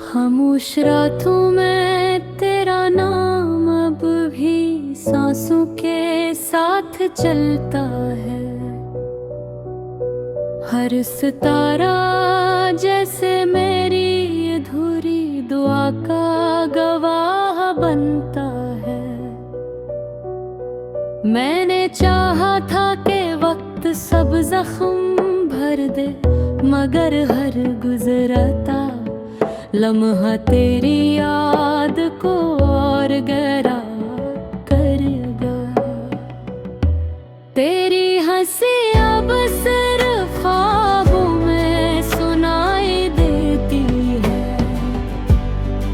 खामोश रातों में तेरा नाम अब भी सांसों के साथ चलता है। हर सितारा जैसे मेरी अधूरी दुआ का गवाह बनता है। मैंने चाहा था कि वक्त सब जख्म भर दे, मगर हर गुजरता लम्हा तेरी याद को और गहरा कर गया। तेरी हंसी अब सिर्फ ख्वाबों में सुनाई देती है।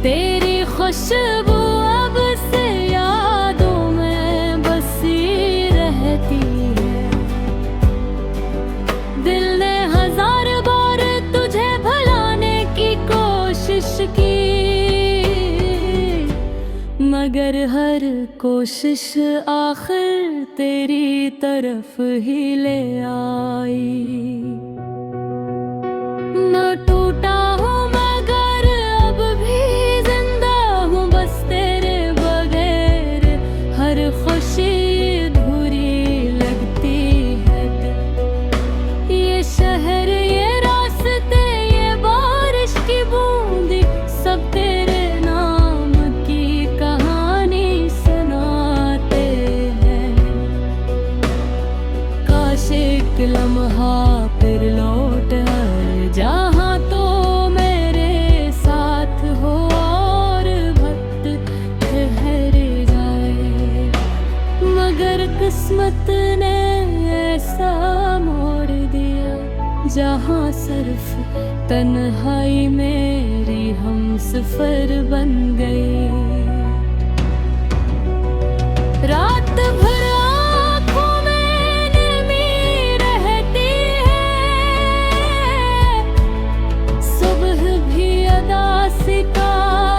तेरी खुशबू अब से यादों में बसी रहती है। दिल ने हजार बार तुझे भुलाने की कोशिश की, मगर हर कोशिश आखिर तेरी तरफ ही ले आई। न टूटा हूँ मगर अब भी जिंदा हूँ, बस तेरे बगैर हर खुशी अधूरी लगती है। ये शहर, ये रास्ते, ये बारिश की बूंदी, सब तेरे नाम की कहानी सुनाते हैं। काश एक लम्हा फिर लौट आए जहाँ तो मेरे साथ हो और वक्त ठहर जाए। मगर किस्मत ने ऐसा मोड़ दिया जहाँ सिर्फ तन्हाई मेरी हमसफर बन गई। रात भर आँखों में नमी रहती है, सुबह भी अदासी का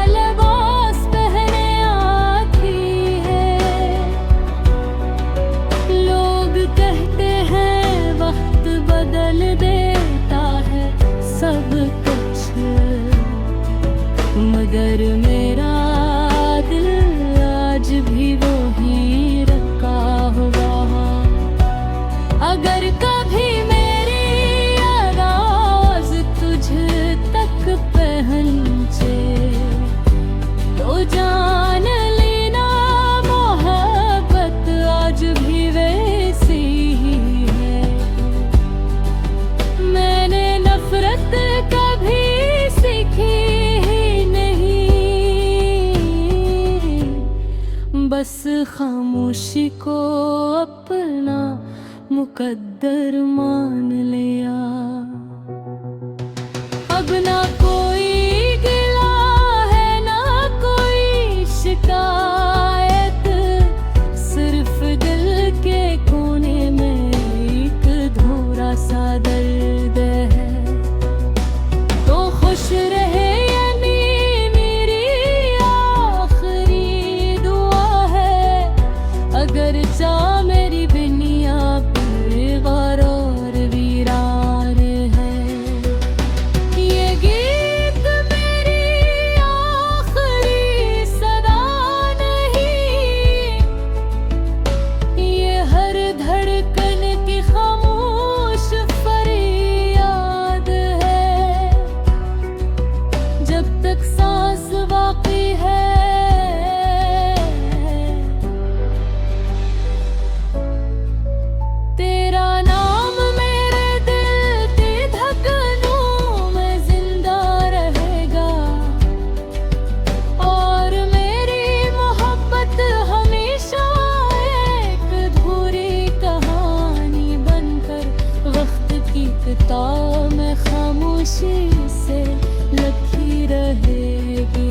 लिबास पहने आती है। लोग कहते हैं वक्त बदल देता है सब कुछ, मगर मेरा दिल आज भी वही रखा हुआ। अगर कभी मेरी आवाज तुझ तक पहुंचे तो जान लेना मोहब्बत आज भी वैसी ही है। मैंने नफरत कभी सीखी ही नहीं, बस खामोशी को अपना मुकद्दर मान लिया। अब ना कोई गिला है ना कोई शिकायत, सिर्फ दिल के कोने में एक अधूरा सा दर्द है। तो खुश रहे ये मेरी आखिरी दुआ है। अगर चाह मेरी दुनिया बेगार और वीरान है। ये गीत मेरी आखिरी सदा नहीं, ये हर धड़कन की खामोश फरियाद है। जब तक सांस बाकी है तेरा नाम मेरे दिल की धड़कनों में जिंदा रहेगा। और मेरी मोहब्बत हमेशा एक अधूरी कहानी बनकर वक्त की किताब में खामोशी से लिखी रहेगी।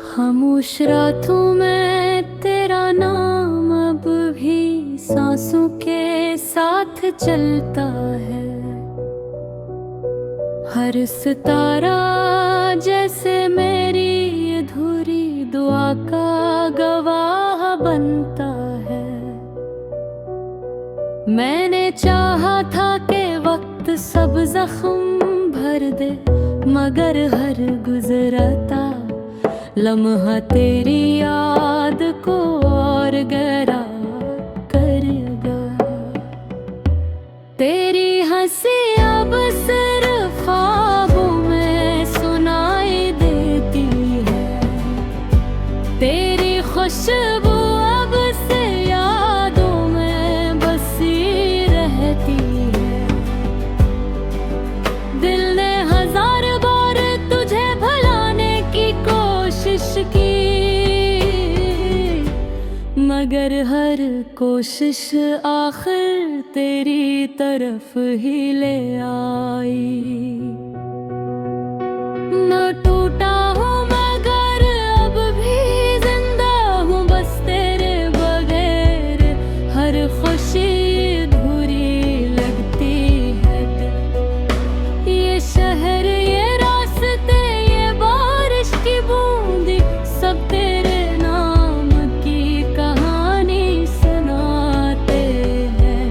खामोश रातों में तेरा नाम अब भी सांसों के साथ चलता है। हर सितारा जैसे मेरी अधूरी दुआ का गवाह बनता है। मैंने चाहा था कि वक्त सब जख्म भर दे, मगर हर गुजरता लम्हा तेरी याद को और गहरा करेगा। तेरी हंसी अब सिर्फ ख्वाबों में सुनाई देती है। तेरी खुशबू अब से यादों में बसी रहती है। दिल ने हजार बार तुझे भुलाने की कोशिश की, मगर हर कोशिश आखिर तेरी तरफ ही ले आई। न टूटा हूँ मगर अब भी जिंदा हूँ, बस तेरे बगैर हर खुशी अधूरी लगती है। ये शहर, ये रास्ते, ये बारिश की बूंदी, सब तेरे नाम की कहानी सुनाते हैं।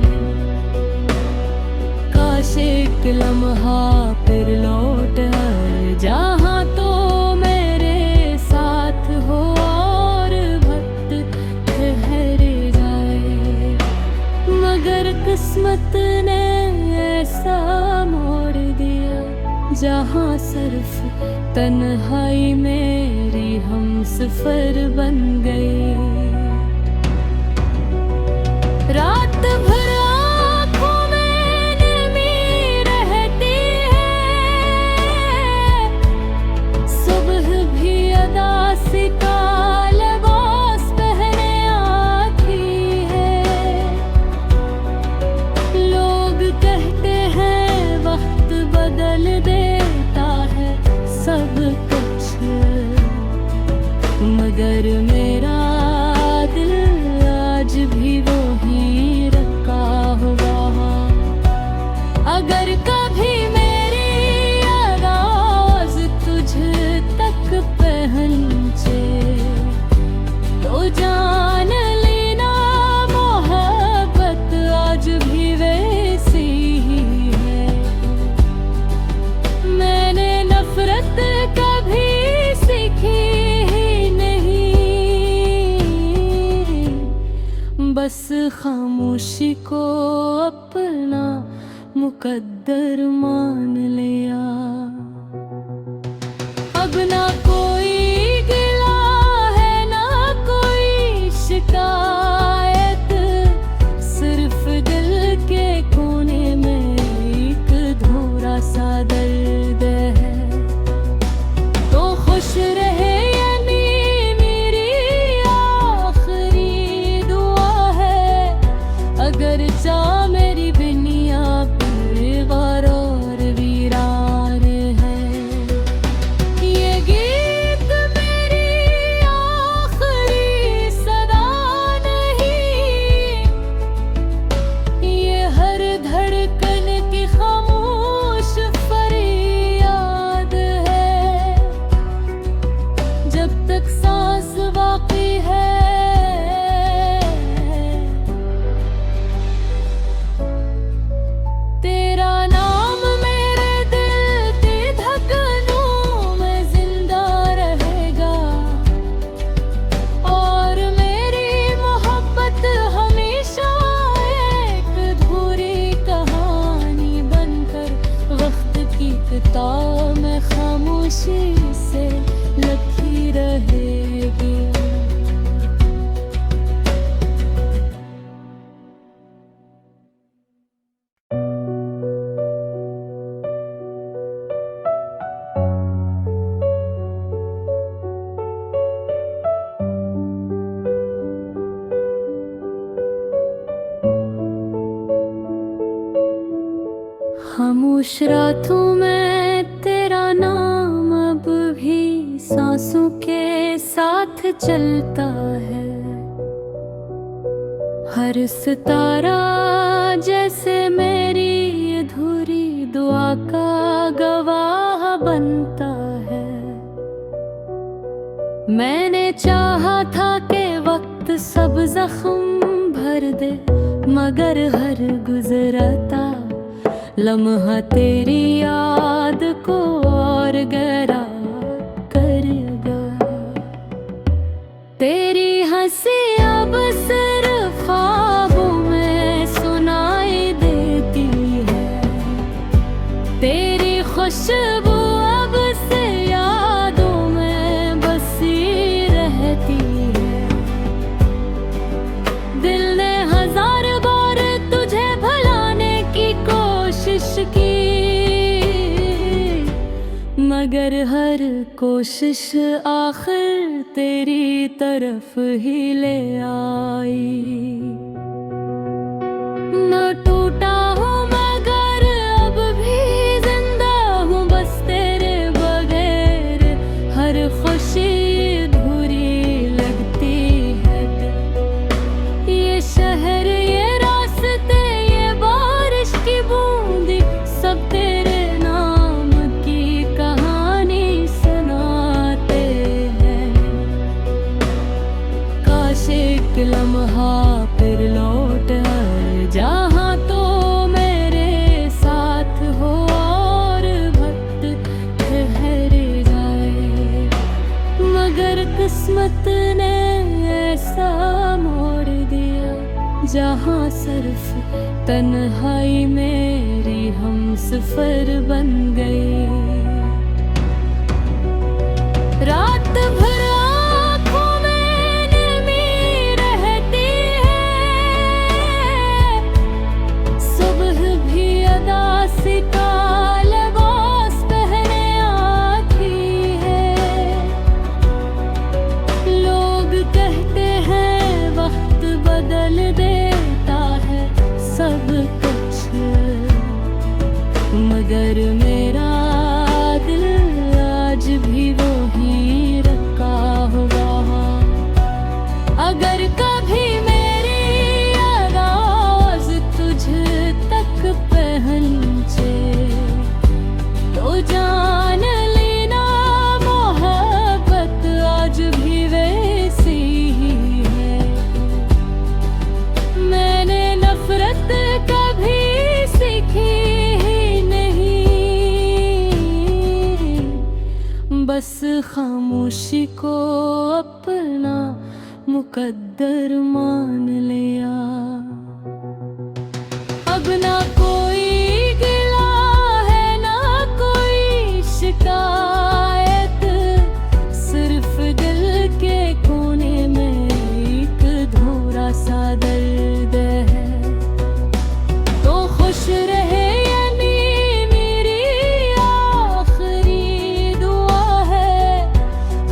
काश एक लम्हा फिर लौट आए जहाँ तो मेरे साथ हो और वक्त ठहर जाए। मगर किस्मत ने ऐसा मोड़ दिया जहाँ सिर्फ तन्हाई मेरी हमसफर बन गई। रात भर आँखों में नमी रहती है, सुबह भी अदासी का लिबास पहने आती है। लोग कहते हैं वक्त बदल देता है सब कुछ, मगर मेरा दिल आज भी वही रखा हुआ। अगर कभी मेरी आवाज तुझ तक पहुंचे तो जान लेना मोहब्बत आज भी वैसी ही है। मैंने नफरत कभी सीखी ही नहीं, बस खामोशी को अपना मुकद्दर मान लिया। अब ना कोई गिला है ना कोई शिकायत, सिर्फ दिल के कोने में एक अधूरा सा दर्द है। तो खुश रहे यानी मेरी आखिरी दुआ है। अगर चाह मेरी दुनिया बेगार और वीरान है। ये गीत मेरी आखिरी सदा नहीं, ये हर धड़कन की खामोश फरियाद है। जब तक सांस बाकी है तेरा नाम मेरे दिल की धड़कनों में जिंदा रहेगा। और मेरी मोहब्बत हमेशा एक अधूरी कहानी बनकर वक्त की किताब में खामोशी से लिखी रहेगी। खामोश रातों में तेरा नाम अब भी सांसों के साथ चलता है। हर सितारा जैसे मेरी अधूरी दुआ का गवाह बनता है। मैंने चाहा था कि वक्त सब जख्म भर दे, मगर हर गुजरता लम्हा तेरी याद को और गहरा करेगा। तेरी हंसी अब सिर्फ ख्वाबों में सुनाई देती है, तेरी खुशबू अब से यादों में बसी रहती है। दिल ने हजार बार तुझे भुलाने की कोशिश की, मगर हर कोशिश आखिर तेरी तरफ ही ले आई। न टूटा हूँ मगर अब भी जिंदा हूँ, बस तेरे बगैर हर खुशी अधूरी लगती है। ये शहर, ये रास्ते, ये बारिश की बूंदी, सब तेरे नाम की कहानी सुनाते हैं। काश एक लम्हा फिर लौट आए जहाँ तो मेरे साथ हो और वक्त ठहर जाए, मगर किस्मत ने ऐसा मोड़ दिया जहाँ सिर्फ तन्हाई मेरी हमसफर बन गई। रात भर आँखों में नमी रहती है, सुबह भी अदासी का लिबास पहने आती है। लोग कहते हैं वक्त बदल देता है सब कुछ, मगर मेरा दिल आज भी वही रखा हुआ। अगर कभी मेरी आवाज तुझ तक पहुंचे तो जान लेना मोहब्बत आज भी वैसी ही है। मैंने नफरत कभी सीखी ही नहीं, बस खामोशी को अपना मुकद्दर मान लिया। अब ना कोई गिला है ना कोई शिकायत, सिर्फ दिल के कोने में एक अधूरा सा दर्द है। तो खुश रहे यानी मेरी आखिरी दुआ है,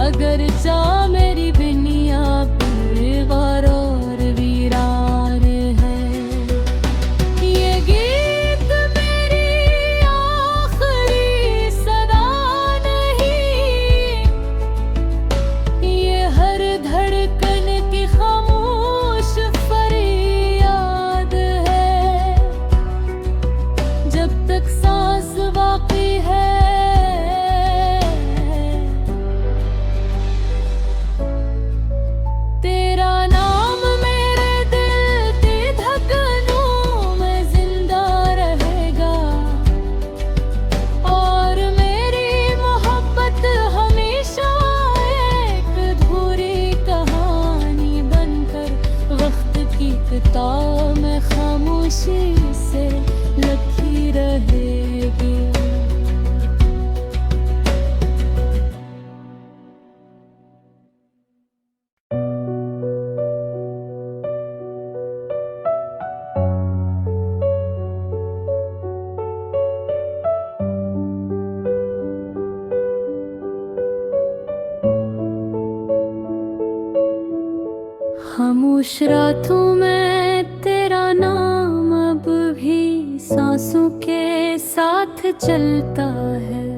अगर चाह मेरी दुनिया बेगार और वीरान है। ये गीत मेरी आखिरी सदा नहीं, ये हर धड़कन की खामोश फरियाद है। जब तक सांस बाकी है तेरा नाम मेरे दिल की धड़कनों में जिंदा रहेगा, और मेरी मोहब्बत हमेशा एक अधूरी कहानी बनकर वक्त की किताब में खामोशी से लिखी रहेगी। खामोश रातों में तेरा नाम अब भी सांसों के साथ चलता है।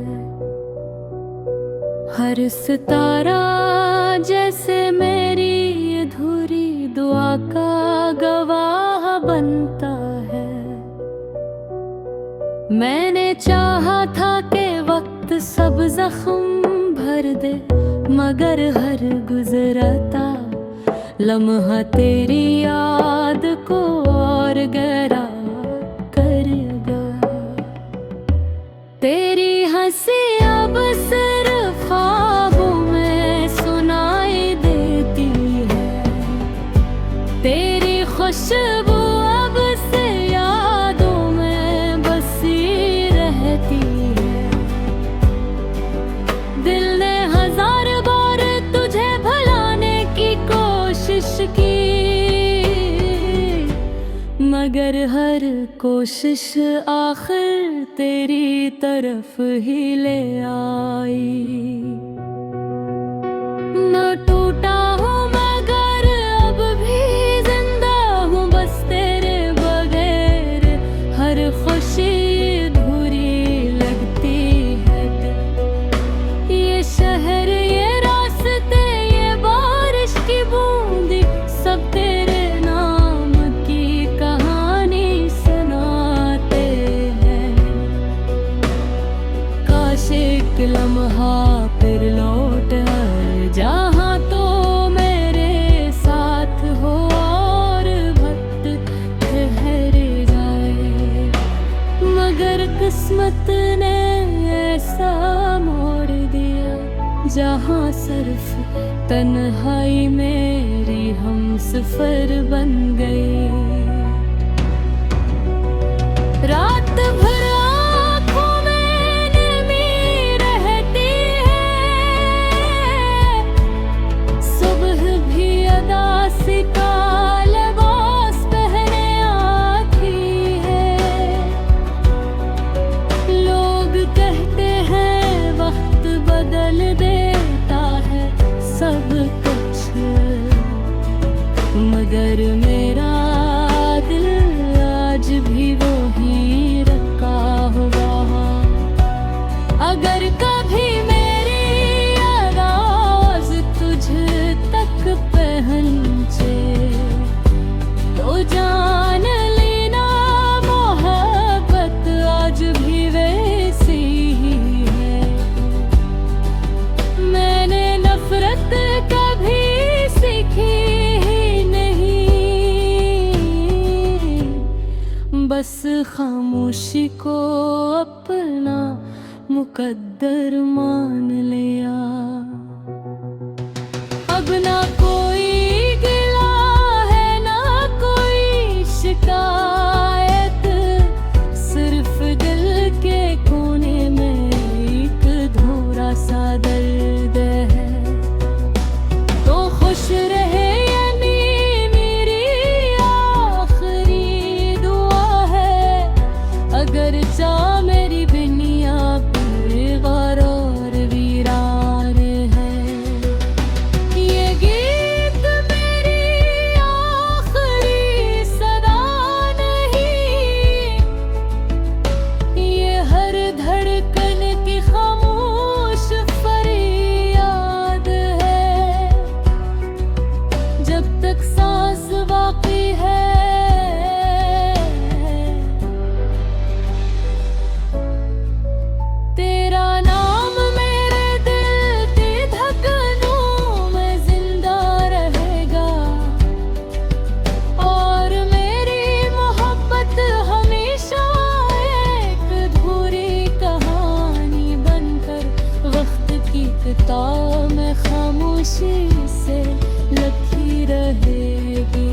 हर सितारा जैसे मेरी अधूरी दुआ का गवाह बनता है। मैंने चाहा था कि वक्त सब जख्म भर दे, मगर हर गुजरता लम्हा तेरी याद को और गहरा करेगा। तेरी हंसी अब सिर्फ ख्वाबों में सुनाई देती है, तेरी खुशबू अब से यादों में बसी रहती है। दिल ने हजार बार तुझे भुलाने की कोशिश की, मगर हर कोशिश आखिर तेरी तरफ ही ले आई। न टूटा हूँ मगर अब भी जिंदा हूँ, बस तेरे बगैर हर खुशी अधूरी लगती है। ये शहर, ये रास्ते, ये बारिश की बूंदी, सब तेरे नाम की कहानी सुनाते हैं। काश एक लम्हा फिर लौट आए जहाँ तो मेरे साथ हो और वक्त ठहर जाए, मगर किस्मत ने ऐसा मोड़ दिया जहाँ सिर्फ तन्हाई मेरी हमसफर बन गई। रात भर आँखों में नमी रहती है, सुबह भी अदासी का लिबास पहने आती है। लोग कहते हैं वक्त बदल देता है सब कुछ, मगर मेरा दिल आज भी वही रखा हुआ। अगर कभी मेरी आवाज तुझ तक पहुंचे तो जान लेना मोहब्बत आज भी वैसी ही है। मैंने नफरत कभी सीखी ही नहीं, बस खामोशी को अपना मुकद्दर मान लिया। अब ना कोई गिला है ना कोई शिकायत, सिर्फ दिल के कोने में एक अधूरा सा दर्द है। तो खुश रहे यानी मेरी आखिरी दुआ है, अगर चाह मेरी दुनिया बेगार और वीरान है। ये गीत मेरी आखिरी सदा नहीं, ये हर धड़कन की खामोश फरियाद है। जब तक सांस बाकी है तेरा नाम मेरे दिल की धड़कनों में जिंदा रहेगा, और मेरी मोहब्बत हमेशा एक अधूरी कहानी बनकर वक्त की किताब में खामोशी से लिखी रहेगी।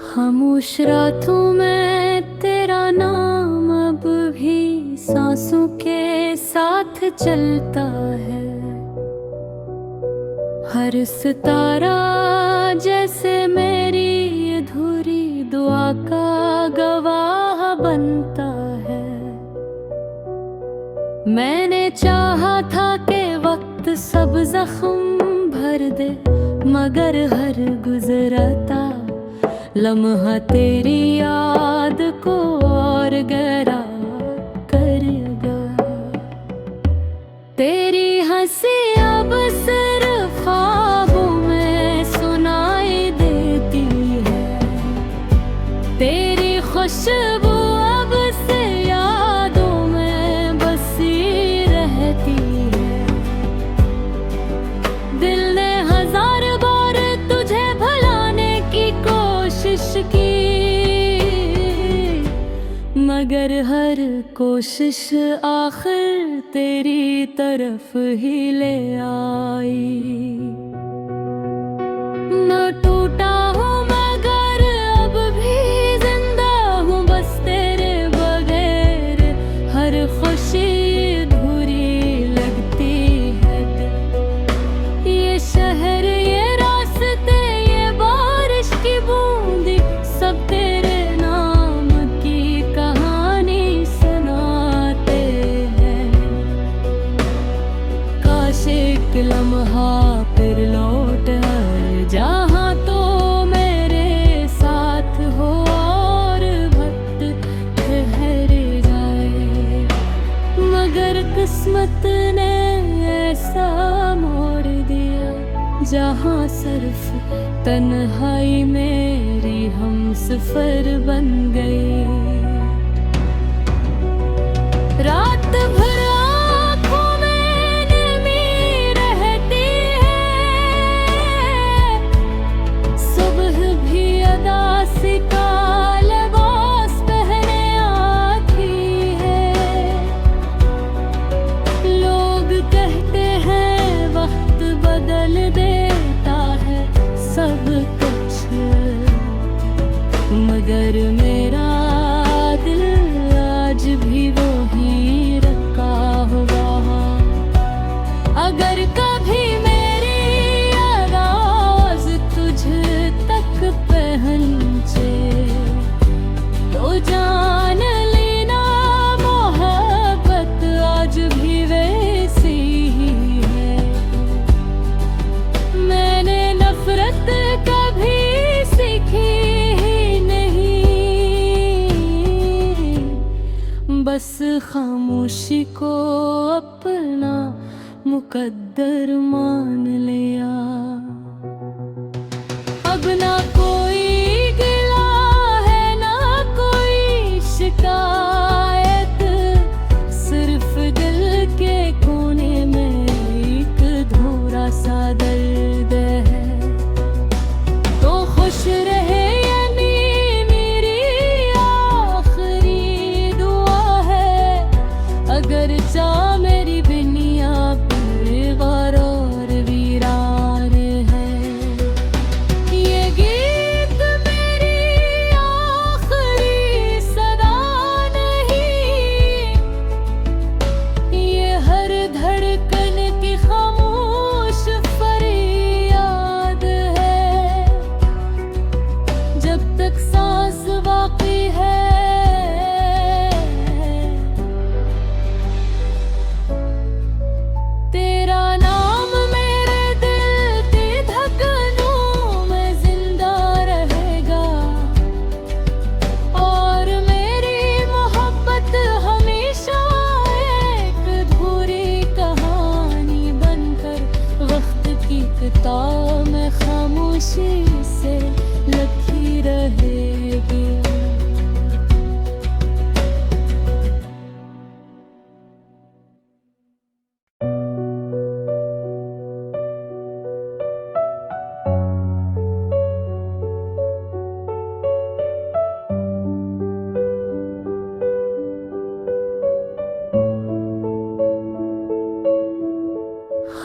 खामोश रातों में तेरा नाम अब भी सांसों के साथ चलता है। हर सितारा जैसे मेरी अधूरी दुआ का गवाह बनता है। मैंने चाहा था कि वक्त सब जख्म भर दे, मगर हर गुजरता लम्हा तेरी याद को और गहरा करेगा। तेरी हंसी अब सिर्फ ख्वाबों में सुनाई देती है, तेरी खुशबू अब से यादों में बसी रहती है। दिल ने हजार बार तुझे भुलाने की कोशिश की, मगर हर कोशिश आखिर तेरी तरफ ही ले आई। न टूटा हूँ मगर अब भी जिंदा हूँ बस तेरे बगैर, हर खुशी अधूरी लगती है। ये शहर, ये रास्ते, ये बारिश की बूंदी, सब तेरे नाम की कहानी सुनाते हैं। काश एक लम्हा फिर लौट आए जहाँ तो मेरे साथ हो और वक्त ठहर जाए, मगर किस्मत ने ऐसा मोड़ दिया जहाँ सिर्फ तन्हाई मेरी हमसफर बन गई। रात भर आँखों में नमी रहती है, सुबह भी अदासी का लिबास पहने आती है। लोग कहते हैं वक्त बदल देता है सब कुछ, मगर मेरा दिल आज भी वही रखा हुआ। अगर कभी मेरी आवाज तुझ तक पहुंचे तो जान लेना मोहब्बत आज भी वैसी ही है। मैंने नफरत कभी सीखी ही नहीं, बस खामोशी को अपना मुकद्दर मान लिया। अब ना कोई गिला है ना कोई शिकायत, सिर्फ दिल के कोने में एक अधूरा सा दर्द है। तो खुश रहे यानी मेरी आखिरी दुआ है, अगर चाह मेरी दुनिया बेगार और वीरान है। ये गीत मेरी आखिरी सदा नहीं, ये हर धड़कन की खामोश फरियाद है। जब तक सांस बाकी है तेरा नाम मेरे दिल की धड़कनों में जिंदा रहेगा, और मेरी मोहब्बत हमेशा एक अधूरी कहानी बनकर वक्त की किताब में खामोशी से लिखी रहेगी।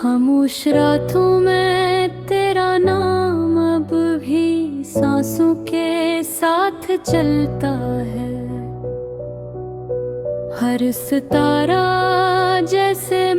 खामोश रातों में तेरा नाम अब भी सांसों के साथ चलता है। हर सितारा जैसे